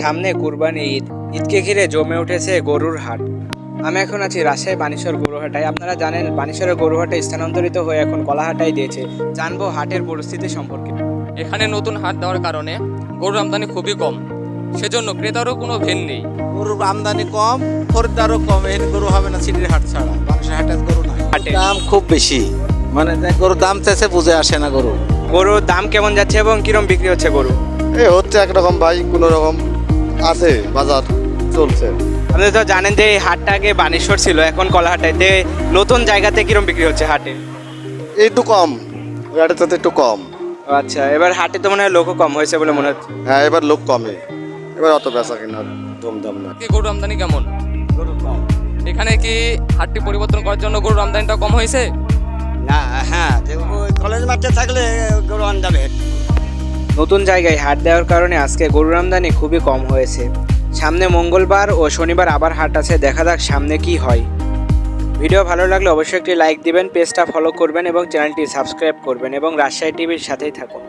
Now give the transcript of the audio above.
সামনে কুরবানি ঈদ। ঈদকে ঘিরে জমে উঠেছে গরুর হাট। আমি এখন আছি রাজশাহী বানেশ্বর গরুহাটায়। আপনারা জানেন বানেশ্বরের গরুহাটে স্থানান্তরিত হয়ে এখন কলাহাটায় দিয়েছে। জানবো হাটের পরিস্থিতি সম্পর্কে। এখানে নতুন হাট দেওয়ার কারণে গরুর আমদানি খুবই কম, সেজন্য ক্রেতারও কোনো ভেন নেই। গরুর আমদানি কম, খরিদ্দারও কম। এখানে গরু হবে না সিটির হাট ছাড়া, মানুষের হাটে গরু নাই। হাটে দাম খুব বেশি, মানে গরুর দাম চাইছে বুঝে আসে না গরু। গরুর দাম কেমন যাচ্ছে এবং কিরম বিক্রি হচ্ছে গরু? এই হচ্ছে একরকম ভাই, কোনো রকম আছে, বাজার চলছে। আপনি তো জানেন যে এই হাটটা আগে বানেশ্বর ছিল, এখন কলাহাটায়। নতুন জায়গাতে কিরম বিক্রি হচ্ছে হাটে? এই তো কম, ওই হাটের চাইতে একটু কম। ও আচ্ছা, এবার হাটে তো মনে হয় লোকও কম হয়েছে বলে মনে হচ্ছে। হ্যাঁ, এবার লোক কমে, এবার অত বেচা কিনা ধুমধাম না। কি গরুর আমদানি কেমন? এখানে কি হাটটি পরিবর্তন করার জন্য গরুর আমদানিটা কম হয়েছে? না, হ্যাঁ, কলেজ মাঠে থাকলে গরু আন যাবে। নতুন জায়গায় হাট দেওয়ার কারণে আজকে গরুর আমদানি খুবই কম হয়েছে। সামনে মঙ্গলবার ও শনিবার আবার হাট আছে, দেখা যাক সামনে কি হয়। ভিডিও ভালো লাগলে অবশ্যই একটি লাইক দিবেন, পেজটা ফলো করবেন এবং চ্যানেলটি সাবস্ক্রাইব করবেন এবং রাজশাহী টিভির সাথেই থাকুন।